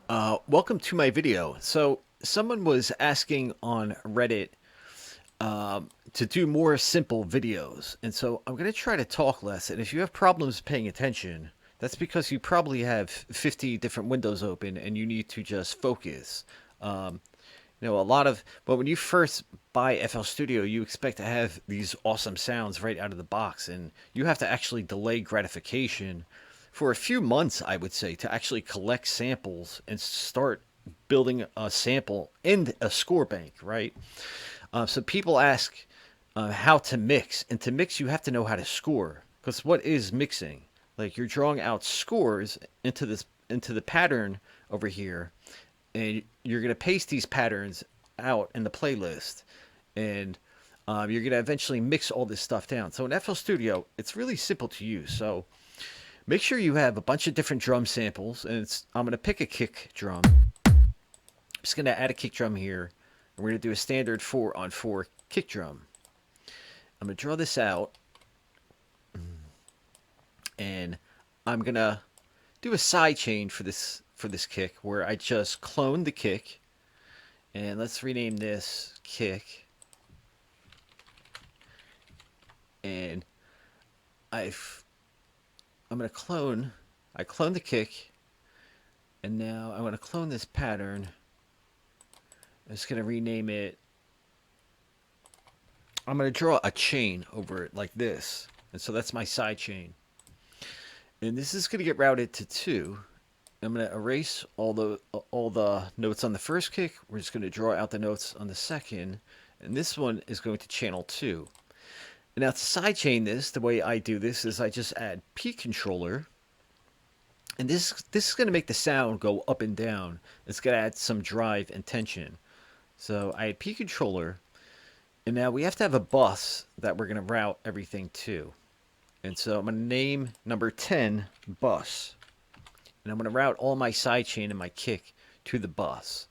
Welcome to my video. So, someone was asking on Reddit to do more simple videos, and so I'm going to try to talk less. And if you have problems paying attention, that's because you probably have 50 different windows open and you need to just focus. Um, a lot of, but when you first buy FL Studio, you expect to have these awesome sounds right out of the box, and you have to actually delay gratification for a few months, I would say, to actually collect samples and start building a sample in a score bank, right? So people ask how to mix, and to mix, you have to know how to score. Because what is mixing? Like you're drawing out scores into the pattern over here, and you're going to paste these patterns out in the playlist, and you're going to eventually mix all this stuff down. So in FL Studio, it's really simple to use. So make sure you have a bunch of different drum samples, and I'm going to pick a kick drum. I'm just going to add a kick drum here, and we're going to do a standard 4-on-4 kick drum. I'm going to draw this out, and I'm going to do a sidechain for this kick, where I just clone the kick, and let's rename this kick. And I'm going to clone. I clone the kick, and now I'm going to clone this pattern. I'm just going to rename it. I'm going to draw a chain over it like this, and so that's my side chain. And this is going to get routed to 2. I'm going to erase all the notes on the first kick. We're just going to draw out the notes on the second, and this one is going to channel 2. And now to sidechain this, the way I do this is I just add P controller, and this is going to make the sound go up and down. It's going to add some drive and tension. So I add P controller, and now we have to have a bus that we're going to route everything to. And so I'm going to name number 10 bus. And I'm going to route all my sidechain and my kick to the bus.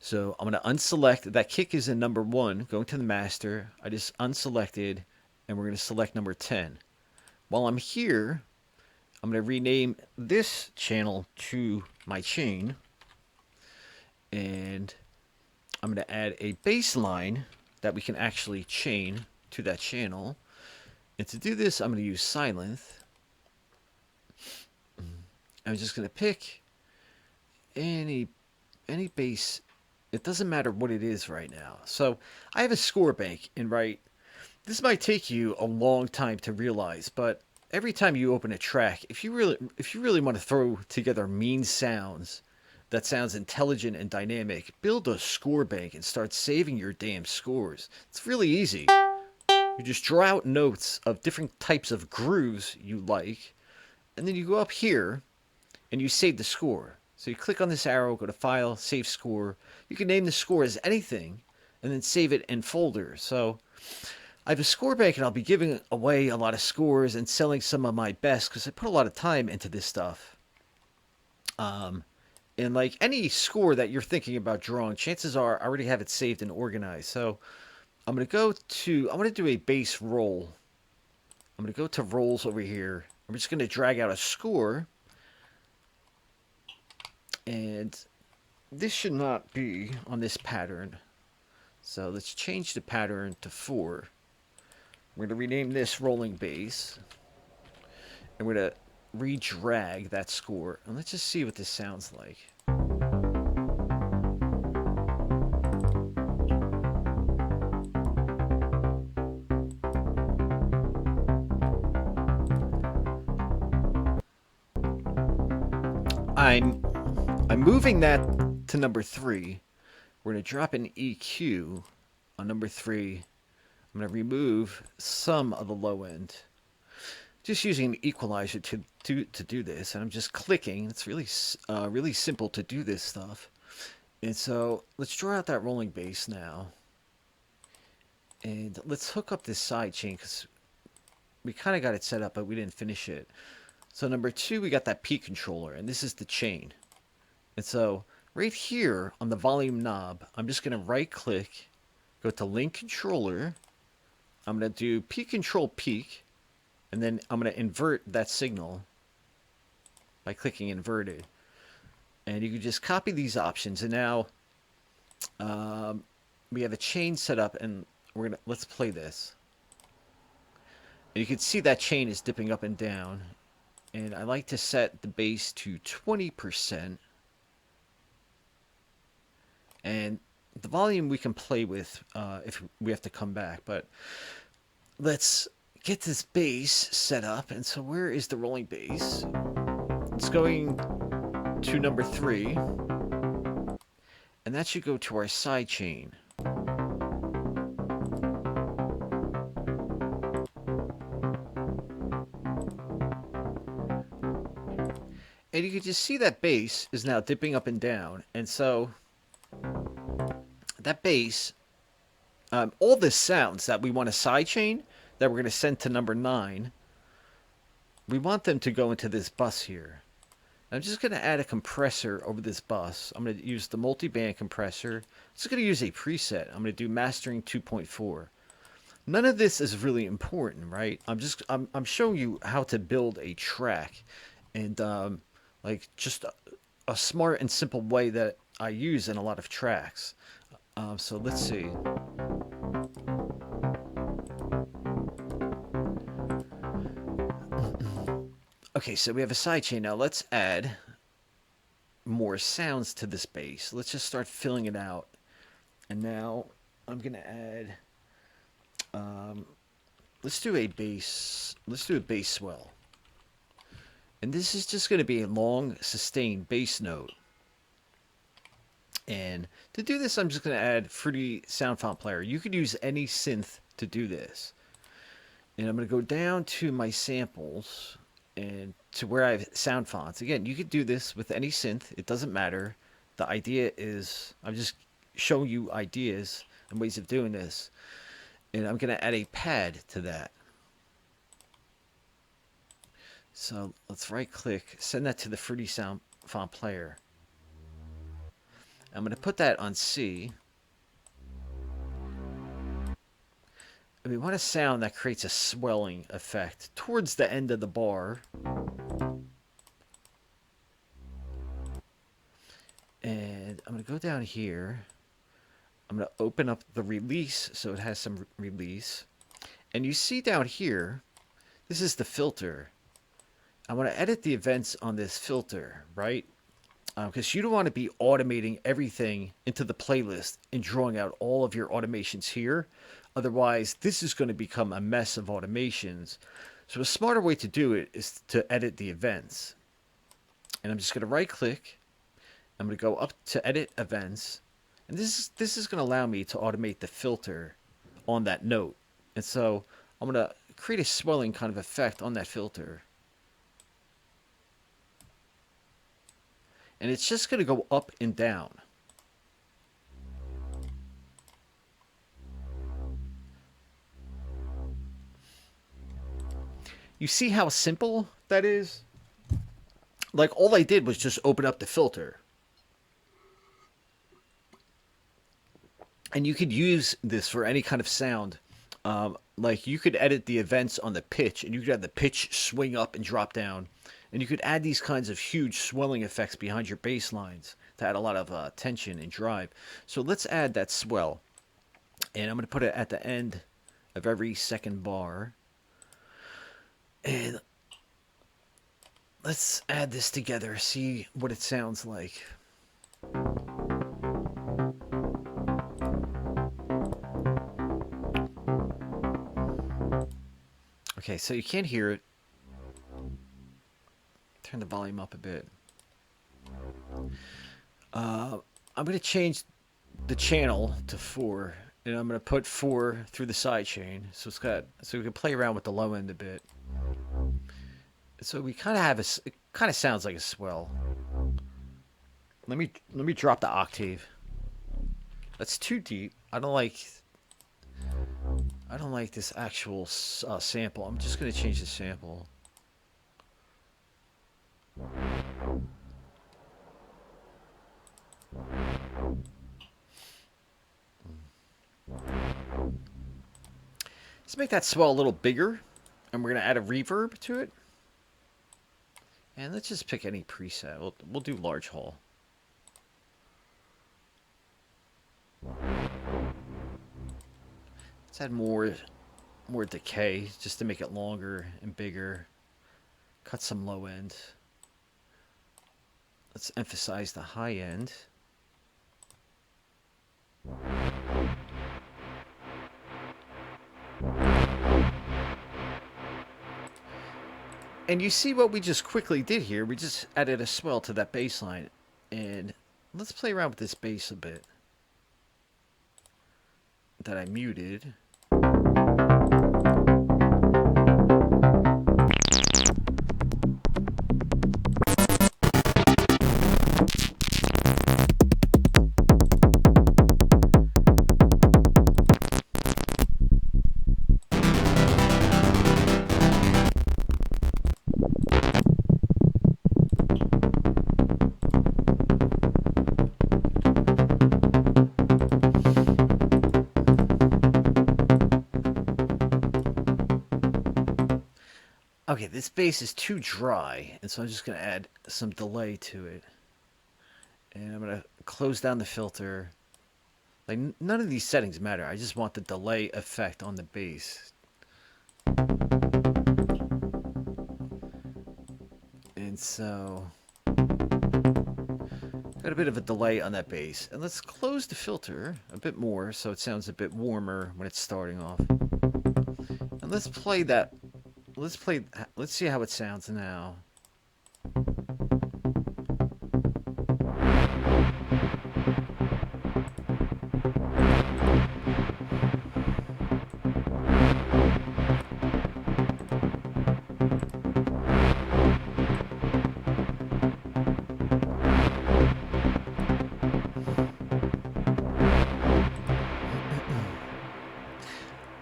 So I'm going to unselect. That kick is in number 1, going to the master. I just unselected, and we're going to select number 10. While I'm here, I'm going to rename this channel to my chain. And I'm going to add a bass line that we can actually chain to that channel. And to do this, I'm going to use Silence. I'm just going to pick any bass. It doesn't matter what it is right now. So I have a score bank, and this might take you a long time to realize, but every time you open a track, if you really want to throw together mean sounds that sounds intelligent and dynamic, build a score bank and start saving your damn scores. It's really easy. You just draw out notes of different types of grooves you like, and then you go up here and you save the score. So you click on this arrow, go to File, Save Score. You can name the score as anything, and then save it in folder. So I have a score bank, and I'll be giving away a lot of scores and selling some of my best because I put a lot of time into this stuff. And like any score that you're thinking about drawing, chances are I already have it saved and organized. So I'm going to do a bass roll. I'm going to go to rolls over here. I'm just going to drag out a score. And this should not be on this pattern. So let's change the pattern to 4. We're going to rename this rolling bass. And we're going to re-drag that score. And let's just see what this sounds like. I'm moving that to number 3. We're going to drop an EQ on number 3. I'm going to remove some of the low end. Just using an equalizer to do this, and I'm just clicking. It's really simple to do this stuff. And so let's draw out that rolling bass now, and let's hook up this side chain because we kind of got it set up, but we didn't finish it. So number 2, we got that P controller, and this is the chain. And so right here on the volume knob, I'm just going to right click, go to link controller. I'm going to do P control peak. And then I'm going to invert that signal by clicking inverted. And you can just copy these options. And now we have a chain set up, and let's play this. And you can see that chain is dipping up and down. And I like to set the bass to 20%. And the volume we can play with if we have to come back. But let's get this bass set up. And so where is the rolling bass? It's going to number 3. And that should go to our sidechain. And you can just see that bass is now dipping up and down. And so that bass, all the sounds that we want to sidechain, that we're going to send to number 9, we want them to go into this bus here. I'm just going to add a compressor over this bus. I'm going to use the multi-band compressor. I'm just going to use a preset. I'm going to do mastering 2.4. None of this is really important, right? I'm showing you how to build a track, and like just a smart and simple way that I use in a lot of tracks. So let's see. Okay, so we have a sidechain. Now let's add more sounds to this bass. Let's just start filling it out. And now I'm going to add, let's do a bass swell. And this is just going to be a long, sustained bass note. And to do this, I'm just going to add Fruity Sound Font Player. You could use any synth to do this. And I'm going to go down to my samples and to where I have sound fonts. Again, you could do this with any synth. It doesn't matter. The idea is, I'm just showing you ideas and ways of doing this. And I'm going to add a pad to that. So let's right click, send that to the Fruity Sound Font Player. I'm going to put that on C. And we want a sound that creates a swelling effect towards the end of the bar. And I'm going to go down here. I'm going to open up the release so it has some release. And you see down here, this is the filter. I want to edit the events on this filter, right? Because you don't want to be automating everything into the playlist and drawing out all of your automations here. Otherwise, this is going to become a mess of automations. So a smarter way to do it is to edit the events. And I'm just going to right click. I'm going to go up to edit events. And this is going to allow me to automate the filter on that note. And so I'm going to create a swelling kind of effect on that filter. And it's just going to go up and down. You see how simple that is? Like, all I did was just open up the filter. And you could use this for any kind of sound. Like, you could edit the events on the pitch, and you could have the pitch swing up and drop down. And you could add these kinds of huge swelling effects behind your bass lines to add a lot of tension and drive. So let's add that swell. And I'm going to put it at the end of every second bar. And let's add this together, see what it sounds like. Okay, so you can't hear it. Turn the volume up a bit. I'm going to change the channel to 4, and I'm going to put 4 through the sidechain, so we can play around with the low end a bit. So we kind of have it kind of sounds like a swell. Let me drop the octave. That's too deep. I don't like this actual sample. I'm just going to change the sample. Let's make that swell a little bigger, and we're going to add a reverb to it. And let's just pick any preset. We'll do large hall. Let's add more decay just to make it longer and bigger. Cut some low end. Let's emphasize the high end. And you see what we just quickly did here. We just added a swell to that bass line. And let's play around with this bass a bit that I muted. Okay, this bass is too dry, and so I'm just going to add some delay to it. And I'm going to close down the filter. Like, none of these settings matter. I just want the delay effect on the bass. And so, got a bit of a delay on that bass. And let's close the filter a bit more so it sounds a bit warmer when it's starting off. And let's play that. Let's see how it sounds now.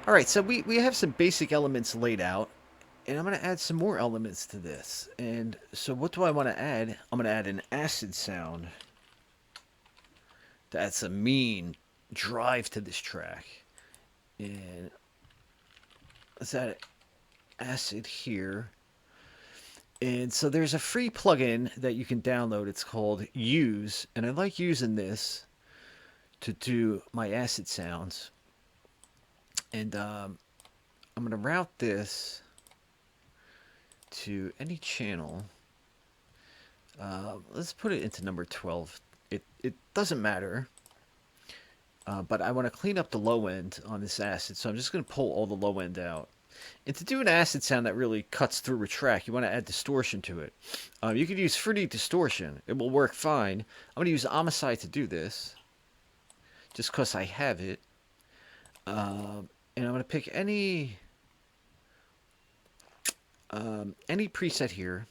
Alright, so we have some basic elements laid out. And I'm going to add some more elements to this. And so what do I want to add? I'm going to add an acid sound to add some mean drive to this track. And let's add acid here. And so there's a free plugin that you can download. It's called Use. And I like using this to do my acid sounds. And I'm going to route this to any channel. Let's put it into number 12. It doesn't matter, but I want to clean up the low end on this acid, so I'm just going to pull all the low end out. And to do an acid sound that really cuts through a track, you want to add distortion to it. You could use fruity distortion. It will work fine. I'm going to use homicide to do this, just because I have it. And I'm going to pick any preset here.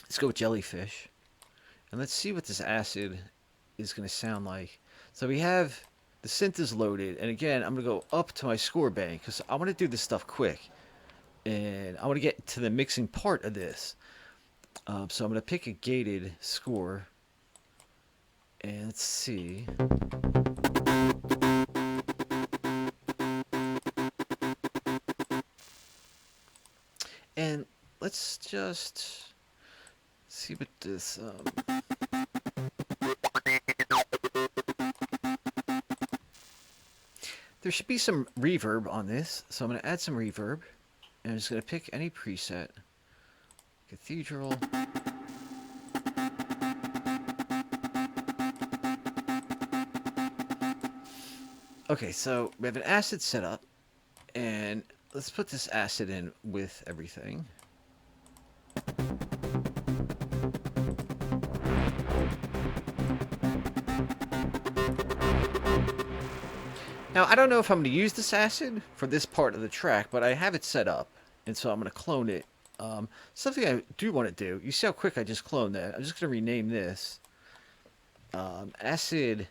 Let's go with jellyfish, and let's see what this acid is going to sound like. So we have the synth is loaded, and again I'm going to go up to my score bank because I want to do this stuff quick, and I want to get to the mixing part of this. So I'm going to pick a gated score, and let's see. And let's just see what this. There should be some reverb on this, so I'm going to add some reverb. And I'm just going to pick any preset. Cathedral. Okay, so we have an acid set up, and let's put this acid in with everything. Now, I don't know if I'm going to use this acid for this part of the track, but I have it set up, and so I'm going to clone it. Something I do want to do, you see how quick I just cloned that? I'm just going to rename this acid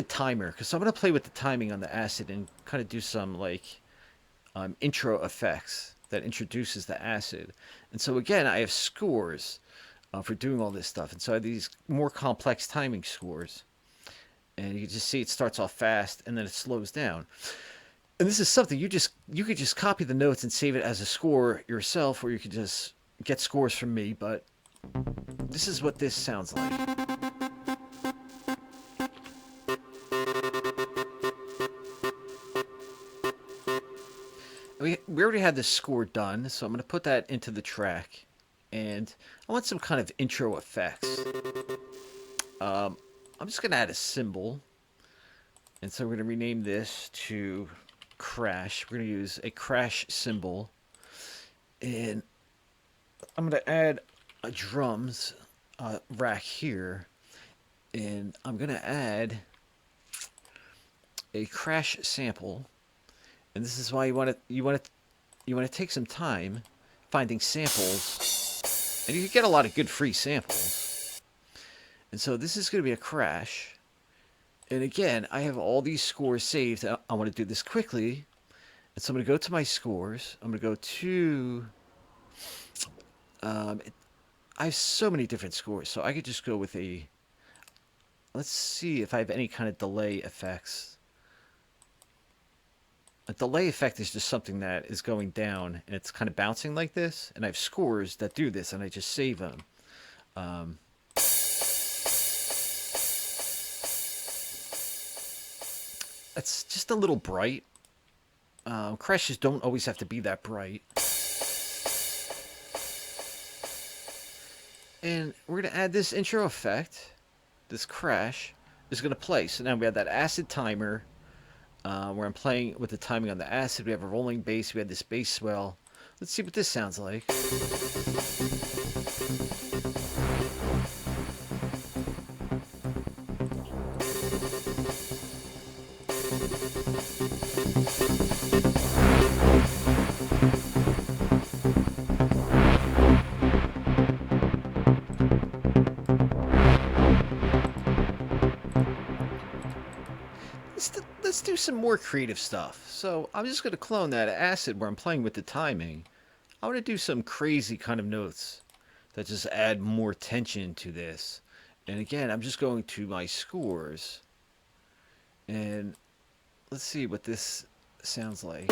timer, because I'm going to play with the timing on the acid and kind of do some like intro effects that introduces the acid. And so again, I have scores for doing all this stuff, and so I have these more complex timing scores. And you can just see it starts off fast and then it slows down. And this is something you could just copy the notes and save it as a score yourself, or you could just get scores from me, but this is what this sounds like. we already had the score done, so I'm going to put that into the track. And I want some kind of intro effects. I'm just going to add a symbol. And so we're going to rename this to crash. We're going to use a crash symbol. And I'm going to add a drums rack here. And I'm going to add a crash sample. And this is why you want to take some time finding samples. And you can get a lot of good free samples. And so this is going to be a crash. And again, I have all these scores saved. I want to do this quickly. And so I'm going to go to my scores. I'm going to go to... I have so many different scores. So I could just go with a... Let's see if I have any kind of delay effects. A delay effect is just something that is going down. And it's kind of bouncing like this. And I have scores that do this. And I just save them. It's just a little bright. Crashes don't always have to be that bright. And we're going to add this intro effect. This crash is going to play. So now we have that acid timer where I'm playing with the timing on the acid. We have a rolling bass. We have this bass swell. Let's see what this sounds like. Let's do some more creative stuff. So I'm just going to clone that acid where I'm playing with the timing. I want to do some crazy kind of notes that just add more tension to this. And again, I'm just going to my scores. And let's see what this sounds like.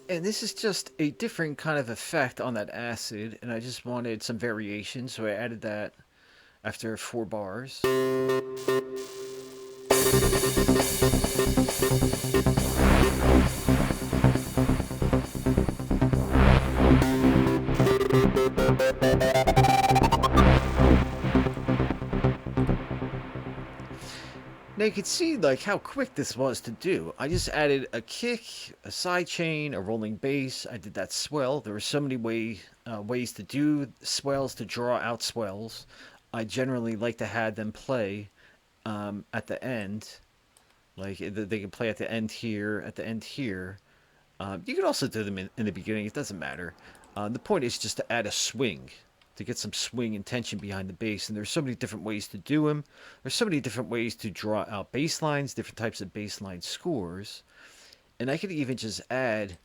And this is just a different kind of effect on that acid, and I just wanted some variation, so I added that after 4 bars. Now you can see like how quick this was to do. I just added a kick, a sidechain, a rolling bass. I did that swell. There were so many ways to do swells, to draw out swells. I generally like to have them play at the end. Like they can play at the end here, at the end here. You can also do them in the beginning. It doesn't matter. The point is just to add a swing, to get some swing and tension behind the bass. And there's so many different ways to do them. There's so many different ways to draw out bass lines, different types of bass line scores. And I could even just add,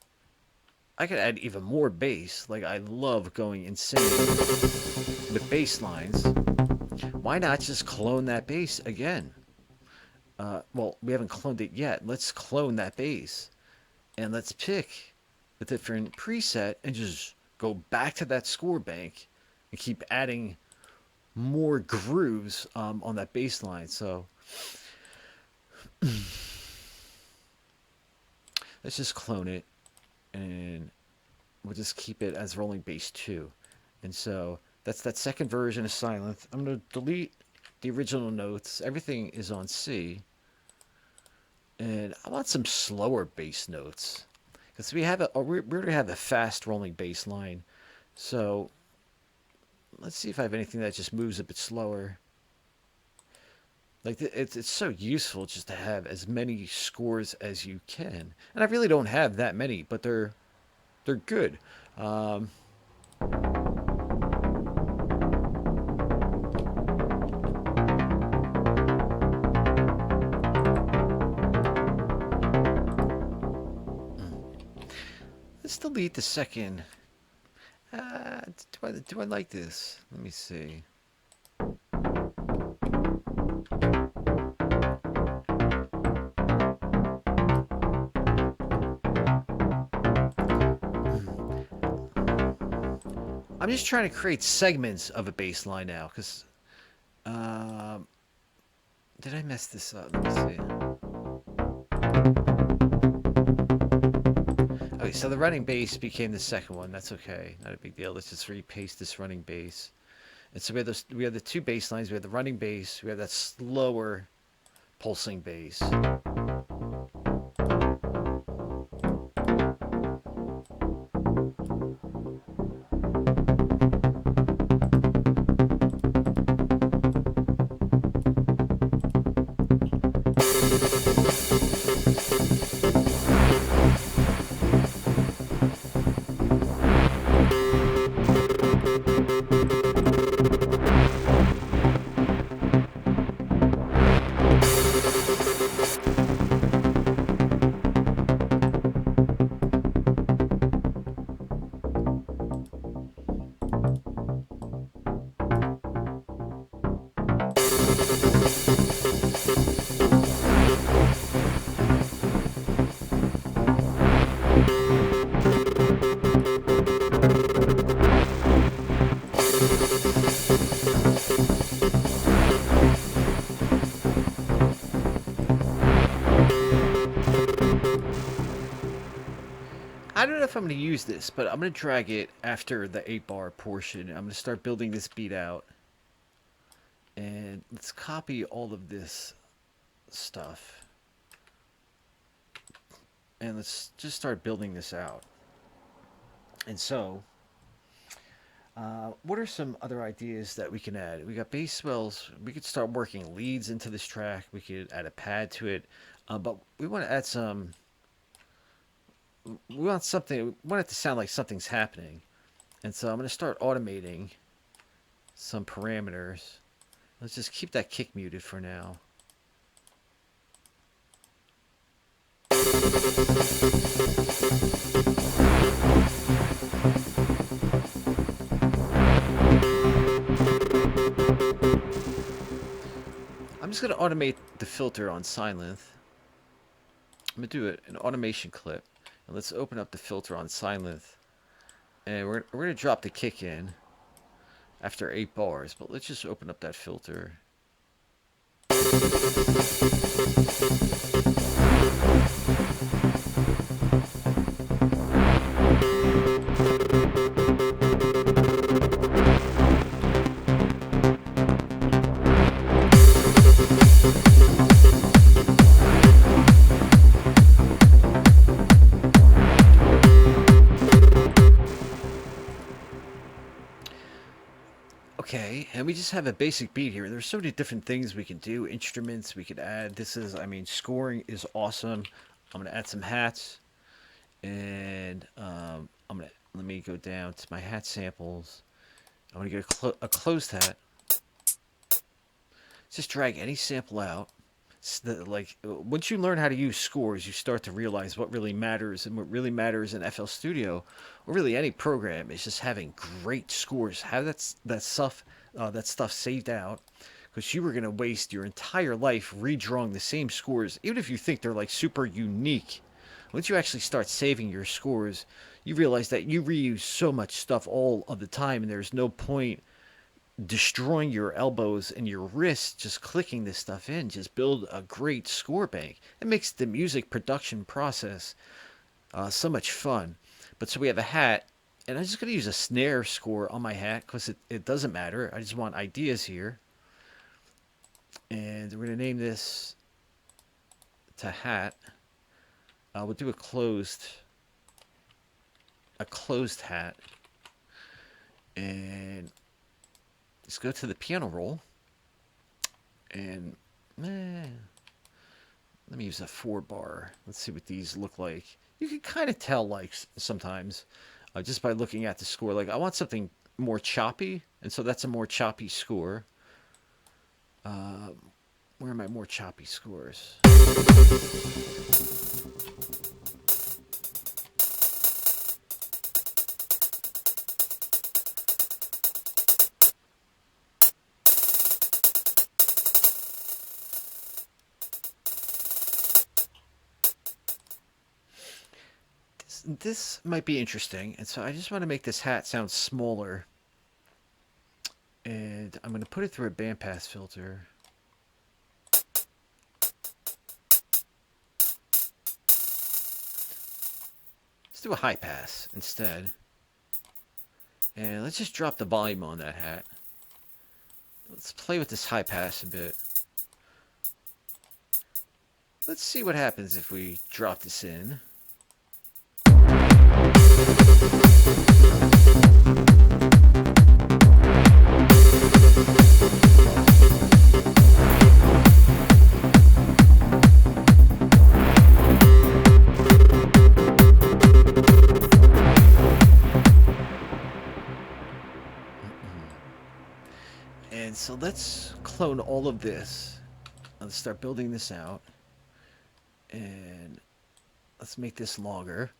I could add even more bass. Like I love going insane with bass lines. Why not just clone that bass again? Well, we haven't cloned it yet. Let's clone that bass. And let's pick a different preset and just go back to that score bank and keep adding more grooves on that bass line. So let's just clone it, and we'll just keep it as rolling bass 2. And so that's that second version of Silent. I'm going to delete the original notes. Everything is on C. And I want some slower bass notes, because we already have a fast rolling bass line. So let's see if I have anything that just moves a bit slower. Like it's so useful just to have as many scores as you can. And I really don't have that many, but they're good. Let's delete the second. Do I like this? Let me see. I'm just trying to create segments of a bass line now, because did I mess this up? Let me see. Okay, so the running bass became the second one. That's okay, not a big deal. Let's just repaste this running bass. And so we have the two bass lines. We have the running bass. We have that slower pulsing bass. I don't know if I'm going to use this, but I'm going to drag it after the 8-bar portion. I'm going to start building this beat out. And let's copy all of this stuff. And let's just start building this out. And so, what are some other ideas that we can add? We got bass swells. We could start working leads into this track. We could add a pad to it. But we want to add some... We want it to sound like something's happening. And so I'm going to start automating some parameters. Let's just keep that kick muted for now. I'm just going to automate the filter on Silent. I'm going to do an automation clip. And let's open up the filter on Silent. And we're going to drop the kick in after 8 bars. But let's just open up that filter. Okay, and we just have a basic beat here. There's so many different things we can do. Instruments we could add. This is, I mean, scoring is awesome. I'm going to add some hats. And let me go down to my hat samples. I'm going to get a closed hat. Just drag any sample out. Like, once you learn how to use scores, you start to realize what really matters. And what really matters in FL Studio, or really any program, is just having great scores. Have that stuff saved out, because you were going to waste your entire life redrawing the same scores, even if you think they're like super unique. Once you actually start saving your scores, you realize that you reuse so much stuff all of the time, and there's no point destroying your elbows and your wrists just clicking this stuff in. Just build a great score bank. It makes the music production process so much fun. But so we have a hat, and I'm just going to use a snare score on my hat because it doesn't matter. I just want ideas here. And we're going to name this to hat. We'll do a closed hat. And let's go to the piano roll, and let me use a 4-bar. Let's see what these look like. You can kind of tell, like, sometimes just by looking at the score. Like, I want something more choppy, and so that's a more choppy score. Where are my more choppy scores? This might be interesting, and so I just want to make this hat sound smaller. And I'm going to put it through a bandpass filter. Let's do a high pass instead. And let's just drop the volume on that hat. Let's play with this high pass a bit. Let's see what happens if we drop this in. And so let's clone all of this. Let's start building this out. And let's make this longer.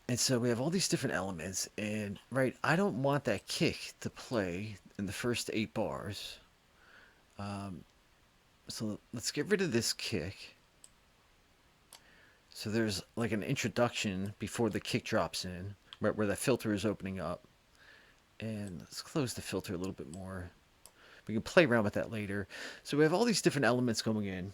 And so we have all these different elements. And, right, I don't want that kick to play in the first 8 bars. So let's get rid of this kick. So there's like an introduction before the kick drops in, right where that filter is opening up. And let's close the filter a little bit more. We can play around with that later. So we have all these different elements going in.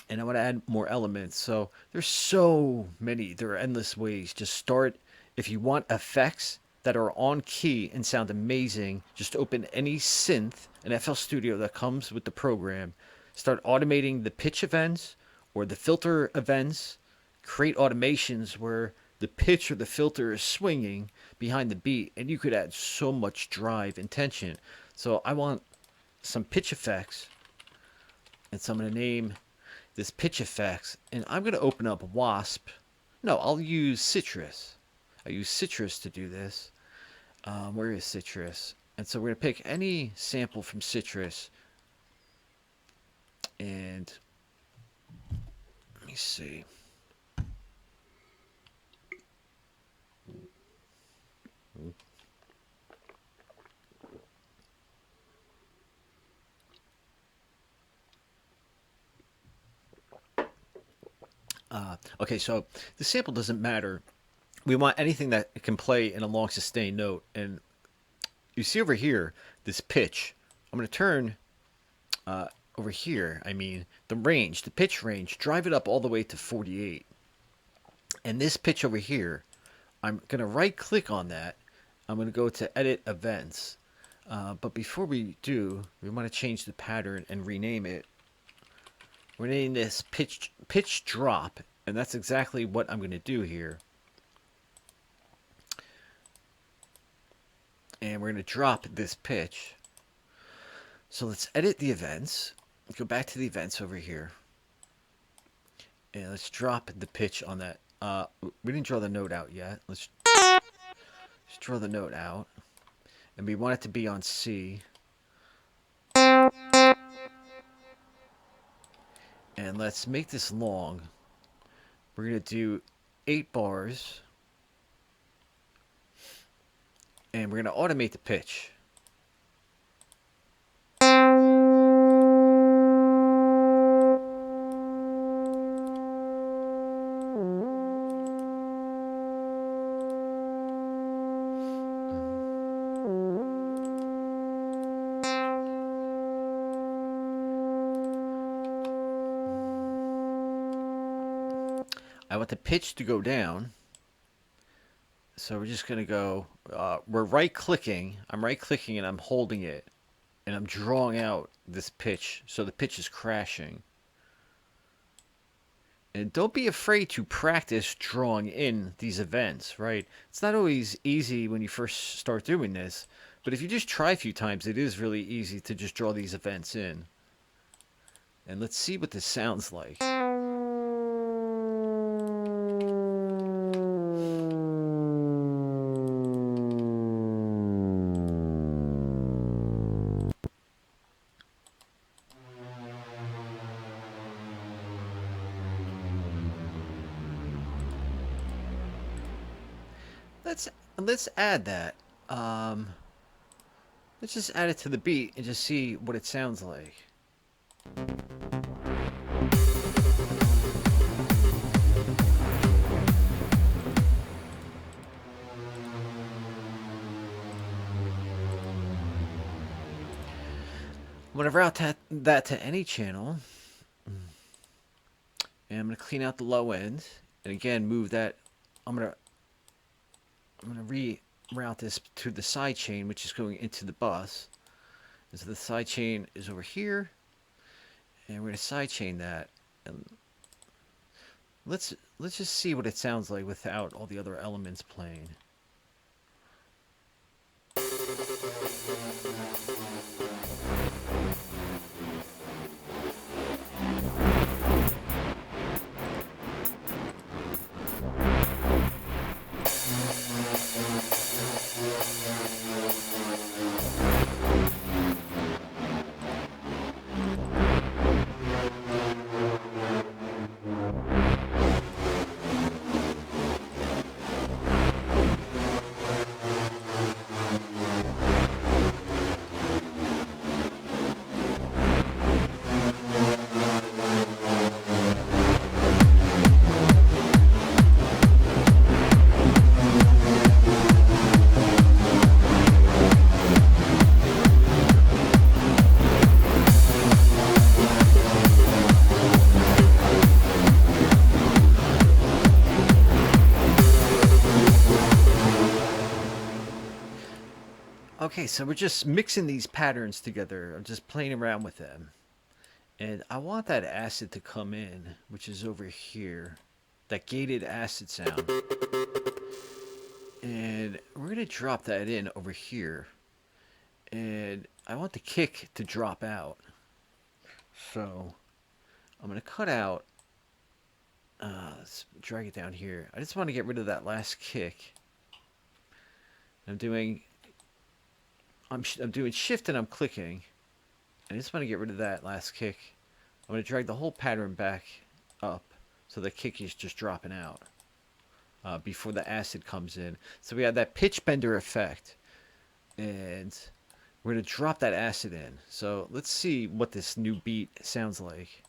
And I want to add more elements. So there's so many. There are endless ways. Just start. If you want effects that are on key and sound amazing, just open any synth in FL Studio that comes with the program. Start automating the pitch events or the filter events. Create automations where the pitch or the filter is swinging behind the beat. And you could add so much drive and tension. So I want some pitch effects. And so I'm going to name this pitch effects. And I'm going to open up Wasp. No, I'll use Citrus. I use Citrus to do this. Where is Citrus? And so we're going to pick any sample from Citrus. And let me see. Okay, so the sample doesn't matter. We want anything that can play in a long sustained note. And you see over here, this pitch. I'm going to turn over here, the range, the pitch range, drive it up all the way to 48. And this pitch over here, I'm going to right click on that. I'm going to go to edit events. But before we do, we want to change the pattern and rename it. We're naming this pitch drop, and that's exactly what I'm going to do here. And we're going to drop this pitch. So let's edit the events. Go back to the events over here. And let's drop the pitch on that. We didn't draw the note out yet. Let's draw the note out. And we want it to be on C. And let's make this long. We're going to do 8 bars. And we're going to automate the pitch. I want the pitch to go down. So we're just going to go, we're right-clicking. I'm right-clicking and I'm holding it. And I'm drawing out this pitch. So the pitch is crashing. And don't be afraid to practice drawing in these events, right? It's not always easy when you first start doing this. But if you just try a few times, it is really easy to just draw these events in. And let's see what this sounds like. Let's add that. Let's just add it to the beat and just see what it sounds like. going to route that to any channel. And I'm going to clean out the low end. And again, move that. I'm going to reroute this to the sidechain, which is going into the bus. And so the sidechain is over here. And we're going to sidechain that. And let's just see what it sounds like without all the other elements playing. Okay, so we're just mixing these patterns together. I'm just playing around with them. And I want that acid to come in, which is over here. That gated acid sound. And we're going to drop that in over here. And I want the kick to drop out. So I'm going to cut out. Let's drag it down here. I just want to get rid of that last kick. I'm doing shift and I'm clicking. I just want to get rid of that last kick. I'm going to drag the whole pattern back up so the kick is just dropping out before the acid comes in. So we have that pitch bender effect. And we're going to drop that acid in. So let's see what this new beat sounds like.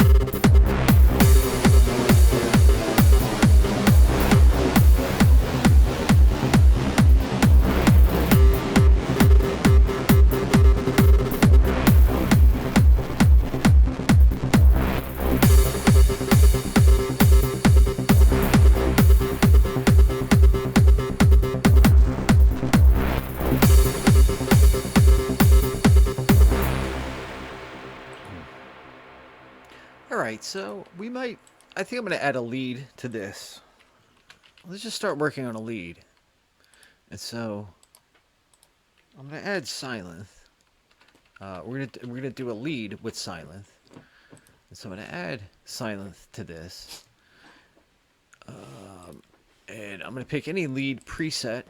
Alright, so I think I'm going to add a lead to this. Let's just start working on a lead. And so, I'm going to add Silent. We're gonna do a lead with Silent. And so I'm going to add Silent to this. And I'm going to pick any lead preset.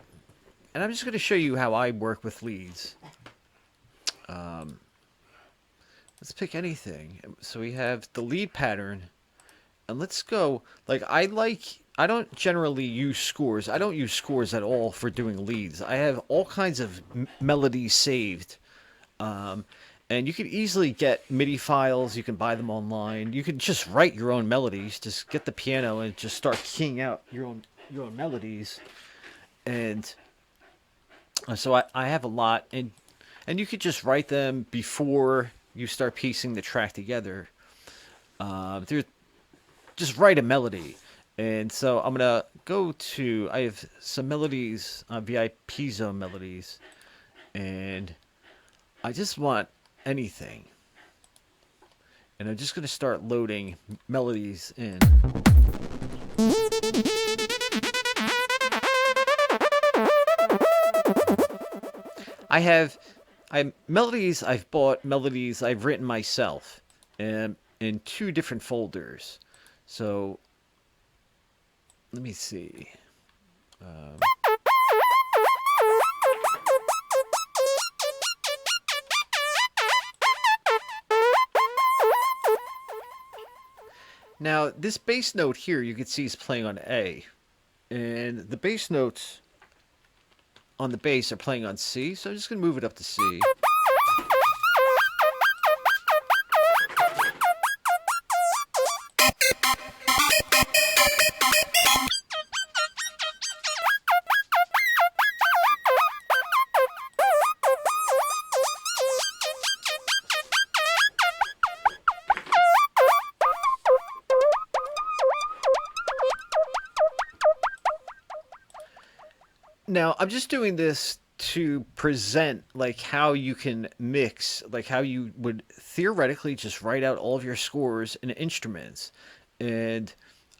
And I'm just going to show you how I work with leads. Let's pick anything. So we have the lead pattern. And let's go, I don't generally use scores. I don't use scores at all for doing leads. I have all kinds of melodies saved. And you can easily get MIDI files. You can buy them online. You can just write your own melodies. Just get the piano and just start keying out your own melodies. And so I have a lot. And you could just write them before you start piecing the track together. Just write a melody. And so I'm going to go to, I have some melodies, VIP zone melodies. And I just want anything. And I'm just going to start loading melodies in. Melodies I've bought, melodies I've written myself in 2 different folders. So let me see. Now this bass note here you can see is playing on A, and the bass notes on the bass are playing on C, so I'm just going to move it up to C. Now, I'm just doing this to present like how you can mix, like how you would theoretically just write out all of your scores and instruments. And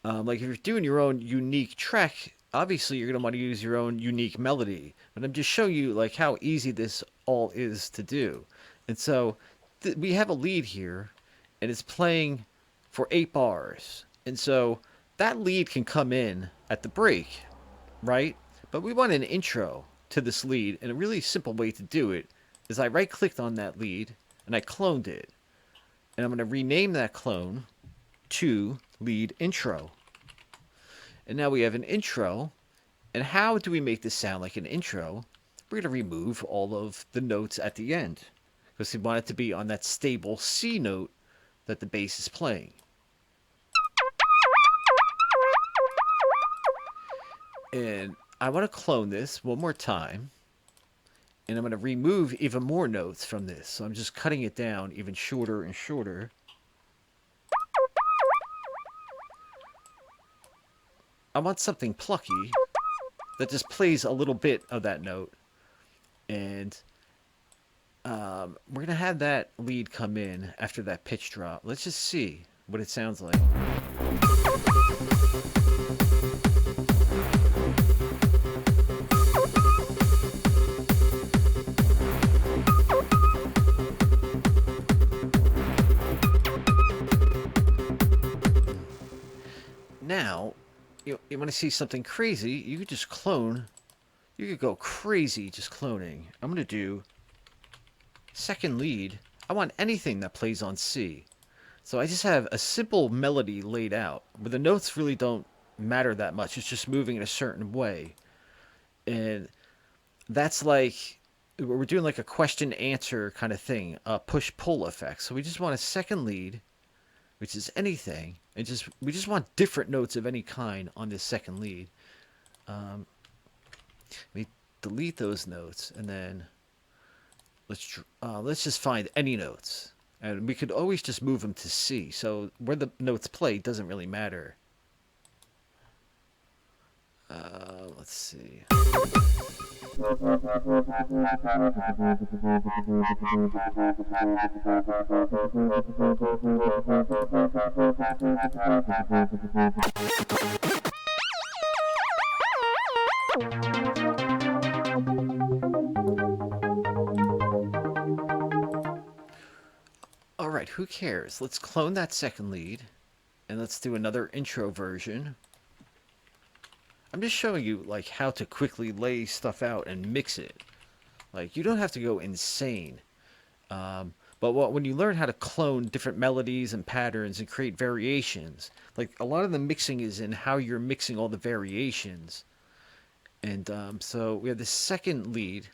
like if you're doing your own unique track, obviously you're going to want to use your own unique melody. But I'm just showing you like how easy this all is to do. And so we have a lead here, and it's playing for 8 bars. And so that lead can come in at the break, right? But we want an intro to this lead, and a really simple way to do it is I right clicked on that lead and I cloned it. And I'm going to rename that clone to lead intro. And now we have an intro. And how do we make this sound like an intro? We're going to remove all of the notes at the end because we want it to be on that stable C note that the bass is playing. And I want to clone this one more time. And I'm going to remove even more notes from this. So I'm just cutting it down even shorter and shorter. I want something plucky that just plays a little bit of that note. And we're going to have that lead come in after that pitch drop. Let's just see what it sounds like. Now, you want to see something crazy, you could just clone. You could go crazy just cloning. I'm going to do second lead. I want anything that plays on C. So I just have a simple melody laid out where the notes really don't matter that much. It's just moving in a certain way. And that's like, we're doing like a question answer kind of thing, a push-pull effect. So we just want a second lead, which is anything, and we just want different notes of any kind on this second lead. We delete those notes, and then let's just find any notes, and we could always just move them to C. So where the notes play doesn't really matter. Let's see. All right, who cares? Let's clone that second lead, and let's do another intro version. I'm just showing you like how to quickly lay stuff out and mix it. Like, you don't have to go insane. But when you learn how to clone different melodies and patterns and create variations, like a lot of the mixing is in how you're mixing all the variations. And so we have the second lead.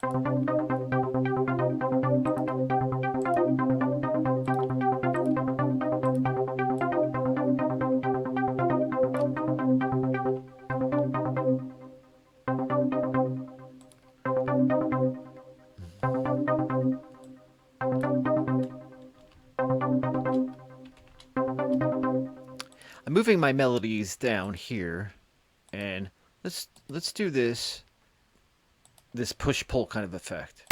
I'm moving my melodies down here, and let's do this push-pull kind of effect.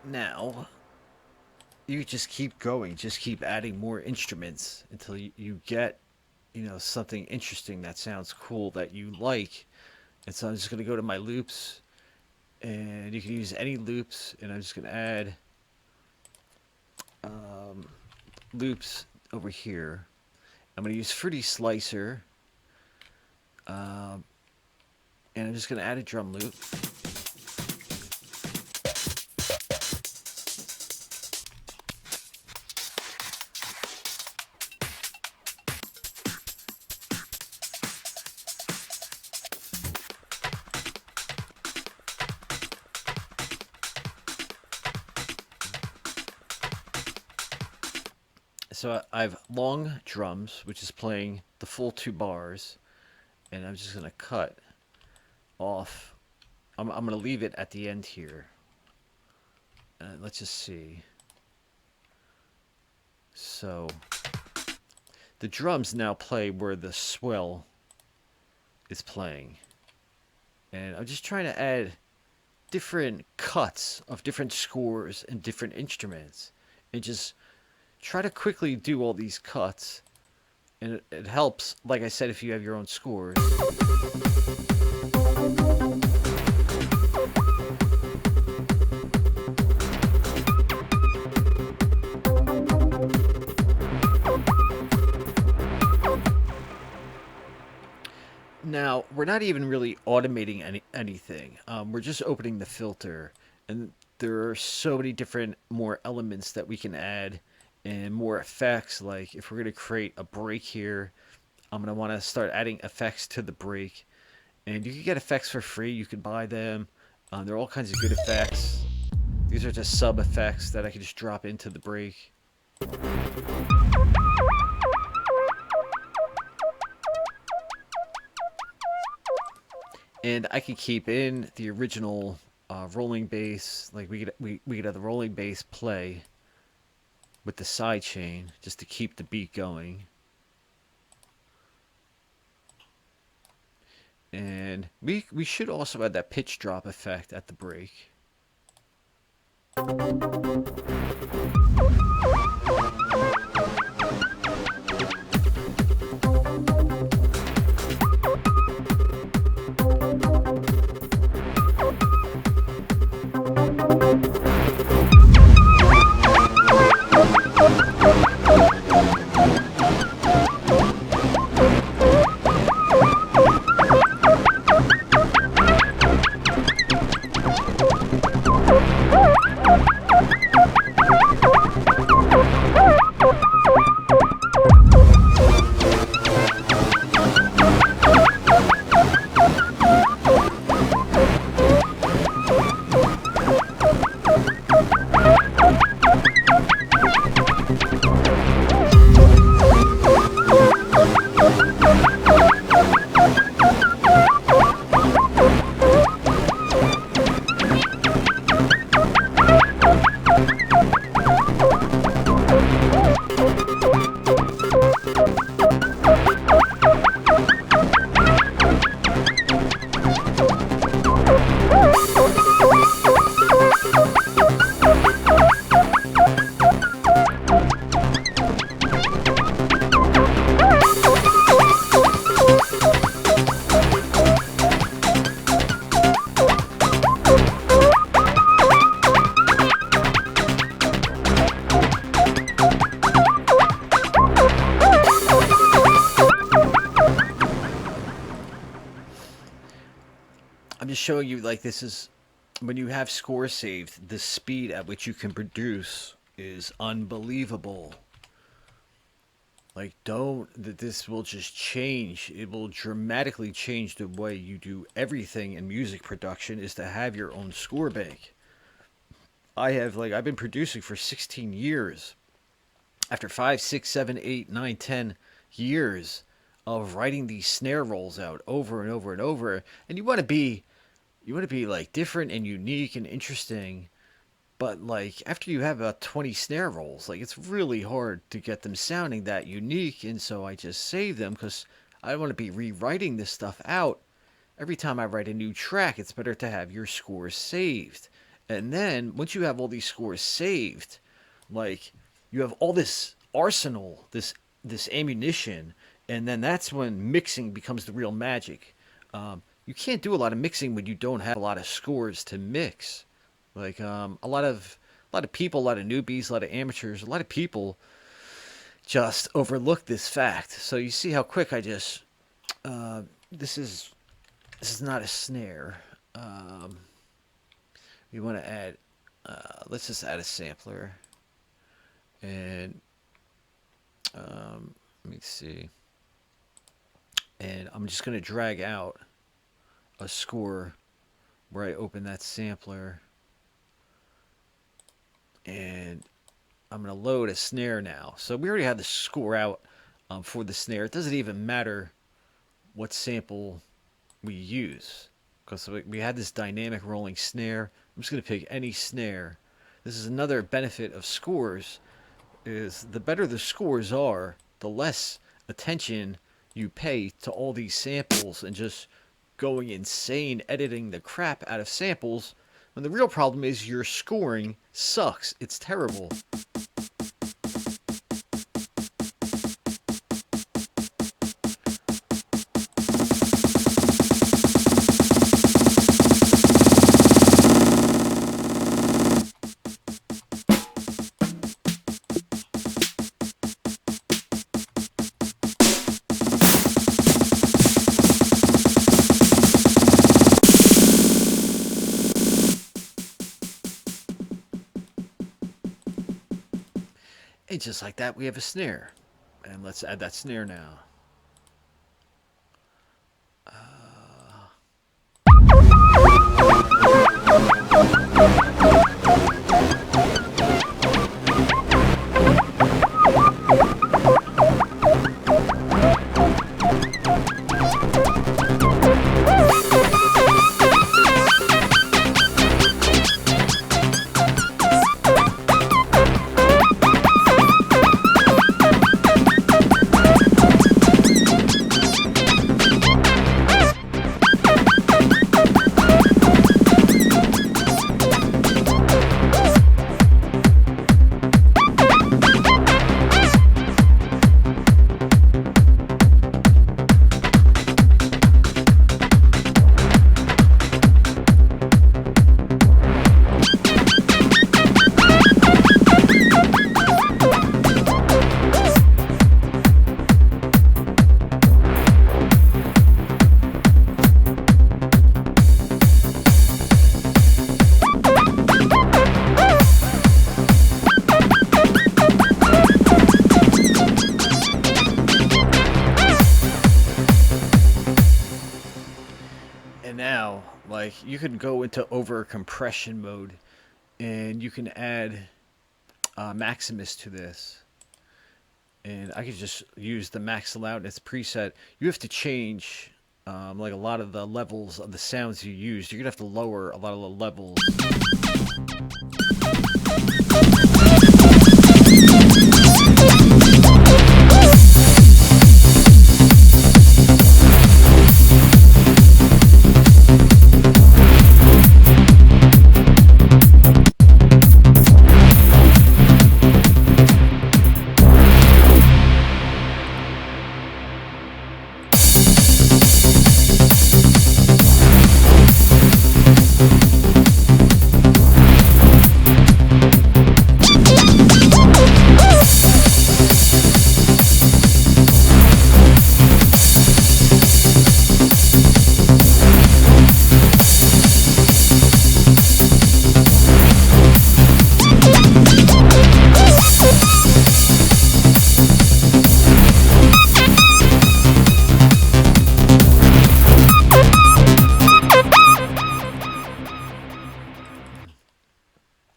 Now, you just keep going, just keep adding more instruments until you get, something interesting that sounds cool that you like. And so I'm just going to go to my loops, and you can use any loops, and I'm just going to add loops over here. I'm going to use Fruity Slicer, And I'm just going to add a drum loop. So I have long drums, which is playing the full 2 bars, and I'm just going to cut off. I'm going to leave it at the end here. Let's just see. So the drums now play where the swell is playing. And I'm just trying to add different cuts of different scores and different instruments, and just try to quickly do all these cuts. And it helps, like I said, if you have your own scores. Now, we're not even really automating anything. We're just opening the filter, and there are so many different more elements that we can add and more effects. Like if we're going to create a break here, I'm going to want to start adding effects to the break. And you can get effects for free. You can buy them. There are all kinds of good effects. These are just sub effects that I can just drop into the break. And I can keep in the original rolling bass. Like we could have the rolling bass play with the sidechain just to keep the beat going. And we should also add that pitch drop effect at the break. I'm just showing you, like, this is when you have scores saved, the speed at which you can produce is unbelievable. Like, this will just change. It will dramatically change the way you do everything in music production, is to have your own score bank. I've been producing for 16 years. After 5, 6, 7, 8, 9, 10 years of writing these snare rolls out over and over and over, and you want to be like different and unique and interesting, but like after you have about 20 snare rolls, like it's really hard to get them sounding that unique. And so I just save them because I don't want to be rewriting this stuff out every time I write a new track. It's better to have your scores saved, and then once you have all these scores saved, like you have all this arsenal, this ammunition, and then that's when mixing becomes the real magic. You can't do a lot of mixing when you don't have a lot of scores to mix. Like a lot of people, a lot of newbies, a lot of amateurs, a lot of people just overlook this fact. So you see how quick I just this is This is not a snare. We want to add, let's just add a sampler. And let me see. And I'm just going to drag out a score where I open that sampler. And I'm going to load a snare now. So we already have the score out for the snare. It doesn't even matter what sample we use, because we had this dynamic rolling snare. I'm just going to pick any snare. This is another benefit of scores, is the better the scores are, the less attention you pay to all these samples and just going insane editing the crap out of samples, when the real problem is your scoring sucks. It's terrible. And just like that, we have a snare. And let's add that snare now. And now, like, you can go into over compression mode, and you can add Maximus to this. And I could just use the max loudness preset. You have to change like a lot of the levels of the sounds you use. You're gonna have to lower a lot of the levels.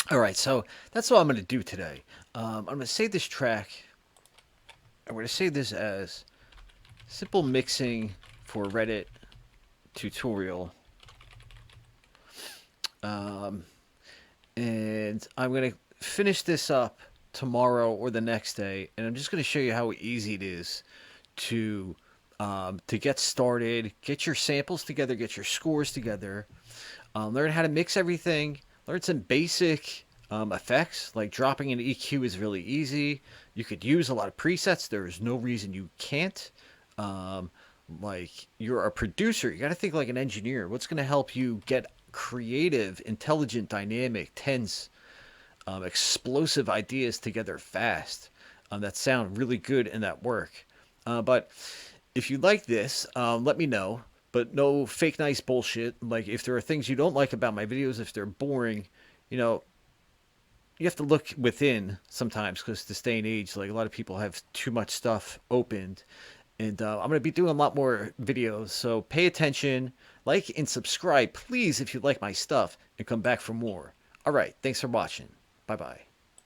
All right, so that's what I'm going to do today. I'm going to save this track. I'm going to save this as simple mixing for Reddit tutorial. And I'm going to finish this up tomorrow or the next day, and I'm just going to show you how easy it is to get started, get your samples together, get your scores together, learn how to mix everything, learn some basic effects. Like dropping an EQ is really easy. You could use a lot of presets. There is no reason you can't. Like, you're a producer, you got to think like an engineer. What's going to help you get creative, intelligent, dynamic, tense, explosive ideas together fast that sound really good and that work? But if you like this, let me know. but no fake nice bullshit. Like, if there are things you don't like about my videos, if they're boring, you know, you have to look within sometimes, because this day and age, like, a lot of people have too much stuff opened. And I'm going to be doing a lot more videos, so pay attention, like and subscribe, please, if you like my stuff, and come back for more. All right, thanks for watching. Bye bye.